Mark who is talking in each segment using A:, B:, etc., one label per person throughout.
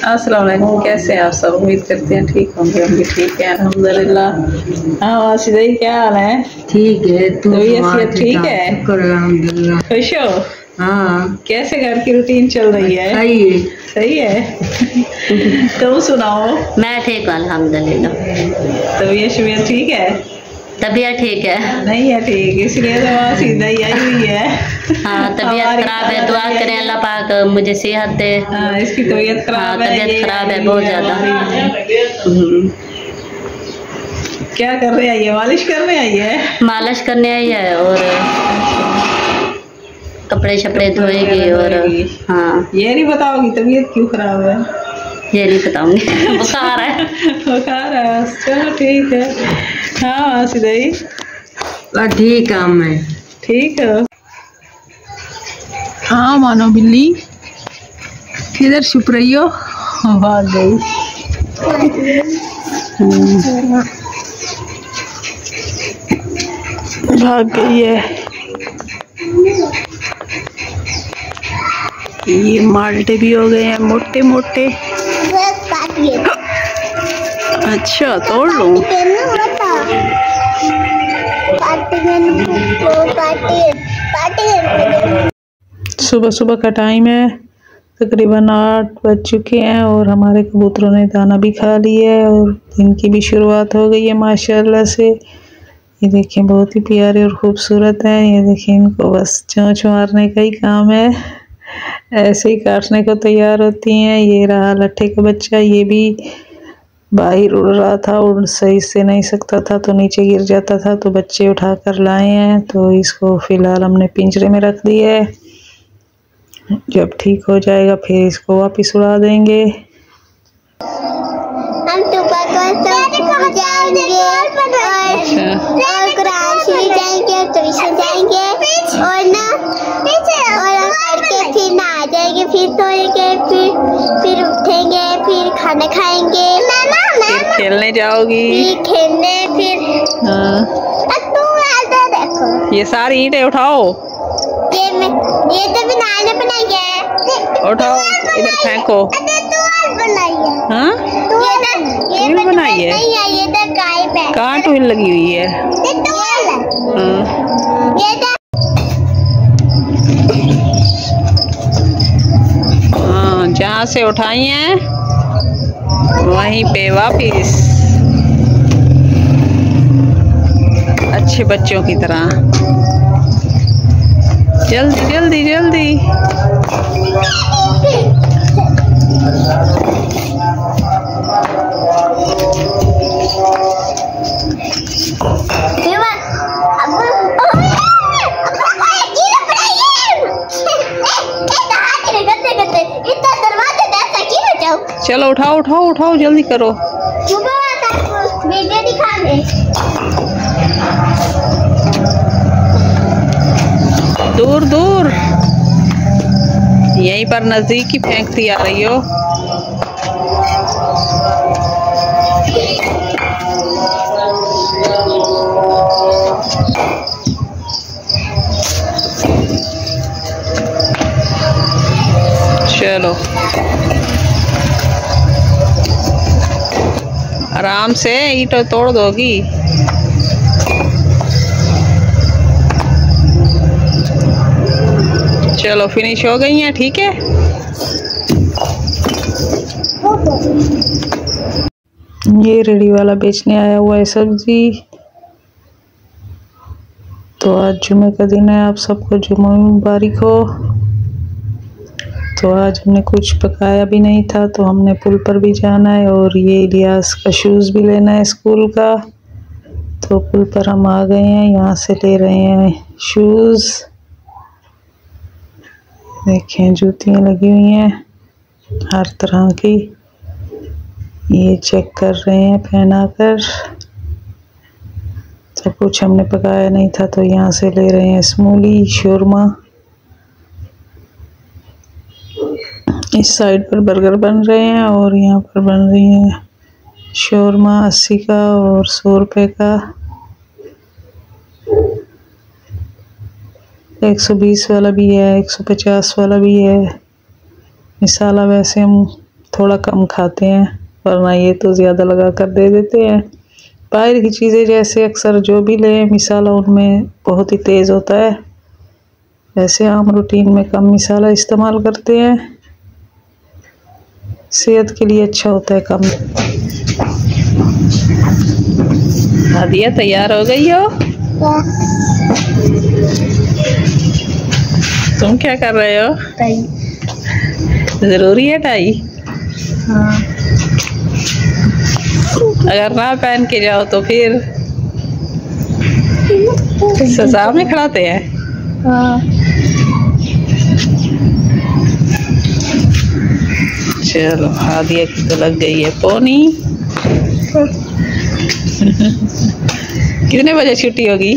A: अस्सलाम वालेकुम, कैसे हैं आप सब? उम्मीद करते हैं ठीक होंगे। हम भी ठीक हैं अल्हम्दुलिल्लाह। हाँ वासिदा, क्या हाल है?
B: ठीक है।
A: तबीयत ठीक है? खुश हो?
B: हाँ।
A: कैसे घर की रूटीन चल रही है?
B: सही है।
A: सही है। तुम सुनाओ।
C: मैं ठीक हूँ अल्हम्दुलिल्लाह।
A: तबीयत ठीक है?
C: तबीयत ठीक है?
A: नहीं है ठीक, इसलिए तो वासिदा आई हुई है।
C: हाँ तबीयत खराब है, दुआ करें अल्लाह पाक मुझे सेहत दे।
A: हाँ इसकी तबीयत खराब है।
C: तबीयत खराब है बहुत ज्यादा।
A: क्या कर रहे हैं? ये मालिश करने आई है?
C: मालिश करने आई है और कपड़े शपड़े धोएगी। और हाँ
A: ये नहीं बताओगी तबीयत क्यों खराब है?
C: ये नहीं बताऊंगी। बुखार है।
A: बुखार है, चलो ठीक है। हाँ सीधाई
B: ठीक है। मैं
A: ठीक है। हाँ मानो बिल्ली, किधर छुप रही हो? भाग गई। भाग गई है। ये माल्टे भी हो गए हैं मोटे मोटे। अच्छा तोड़ लूं? सुबह सुबह का टाइम है, तकरीबन 8 बज चुके हैं और हमारे कबूतरों ने दाना भी खा लिया है और दिन की भी शुरुआत हो गई है माशाल्लाह से। ये देखें बहुत ही प्यारे और खूबसूरत हैं। ये देखें, इनको बस चोंच मारने का ही काम है, ऐसे ही काटने को तैयार होती हैं। ये रहा लट्ठे का बच्चा, ये भी बाहर उड़ रहा था, उड़ सही से नहीं सकता था तो नीचे गिर जाता था, तो बच्चे उठा कर लाए हैं। तो इसको फ़िलहाल हमने पिंजरे में रख दिया है, जब ठीक हो जाएगा फिर इसको वापस उड़ा देंगे।
D: हम सुबह को जाएंगे और कुरान शरीफ जाएंगे, ट्यूशन जाएंगे और ना और करके फिर नहा जाएंगे, फिर सोएंगे, फिर उठेंगे, फिर खाना खाएंगे,
A: फिर खेलने जाओगी?
D: फिर खेलने, फिर देखो
A: ये सारी ईंटें उठाओ।
D: ये तो बनाने बनाई है।
A: उठाओ, इधर फेंको।
D: बनाई है।
A: हाँ
D: ये
A: बनाई है?
D: नहीं है, ये तो गायब है।
A: कहाँ टूल लगी हुई है? हाँ जहाँ से उठाई हैं वहीं पे वापिस अच्छे बच्चों की तरह। जल्दी जल्दी जल्दी। चलो उठाओ उठाओ उठाओ, जल्दी करो।
D: वीडियो दिखा दे।
A: दूर दूर, यहीं पर नजदीक ही फेंकती आ रही हो। चलो आराम से, ईंट तोड़ दोगी। चलो फिनिश हो गई हैं, ठीक है। ये रेडी वाला बेचने आया हुआ है सब्जी। तो आज जुमे का दिन है, आप सबको जुम्मा मुबारक हो। तो आज हमने कुछ पकाया भी नहीं था, तो हमने पुल पर भी जाना है और ये इलियास का शूज़ भी लेना है स्कूल का। तो पुल पर हम आ गए हैं, यहाँ से ले रहे हैं शूज़। देखें जूतियाँ लगी हुई हैं हर तरह की, ये चेक कर रहे हैं पहना कर। तो कुछ हमने पकाया नहीं था, तो यहाँ से ले रहे हैं स्मूली शोरमा। इस साइड पर बर्गर बन रहे हैं और यहाँ पर बन रही है शोरमा 80 का और 100 रुपये का। 120 वाला भी है, 150 वाला भी है। मसाला वैसे हम थोड़ा कम खाते हैं, वरना ये तो ज़्यादा लगा कर दे देते हैं। बाहर की चीज़ें जैसे अक्सर जो भी लें मसाला उनमें बहुत ही तेज़ होता है, वैसे हम रूटीन में कम मसाला इस्तेमाल करते हैं, सेहत के लिए अच्छा होता है कम। हादिया तैयार हो गई हो? तुम क्या कर रहे हो?
D: टाई।
A: जरूरी है टाई?
D: हाँ।
A: अगर ना पहन के जाओ तो फिर सजा में खड़ाते हैं।
D: हाँ।
A: चलो हादिया की तो लग गई है पोनी। कितने बजे छुट्टी होगी?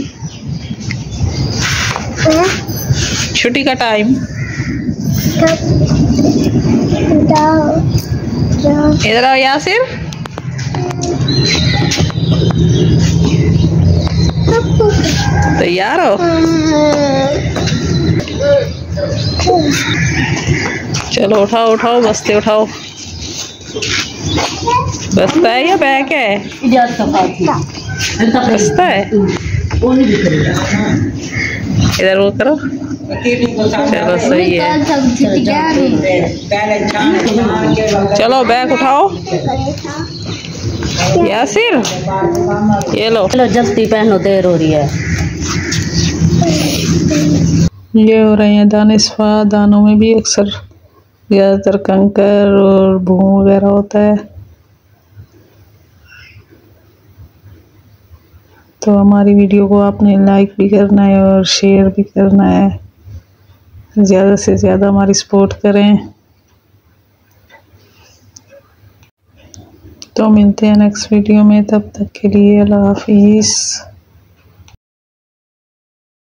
A: छुट्टी का टाइम? इधर आओ यासिर। तैयार हो? चलो उठाओ उठाओ, बस्ते उठाओ। बस्ता है या बैग है? बस्ता है। इधर वो करो। चलो सही है। चलो बैग उठाओ। यासिर ये लो।
C: चलो जल्दी पहनो, देर हो रही है।
A: ये हो रहे हैं दानिशफा। दानों में भी अक्सर ज़्यादातर कंकर और भूं वगैरह होता है, तो हमारी वीडियो को आपने लाइक भी करना है और शेयर भी करना है। ज़्यादा से ज़्यादा हमारी सपोर्ट करें। तो मिलते हैं नेक्स्ट वीडियो में, तब तक के लिए अल्लाह हाफिज़।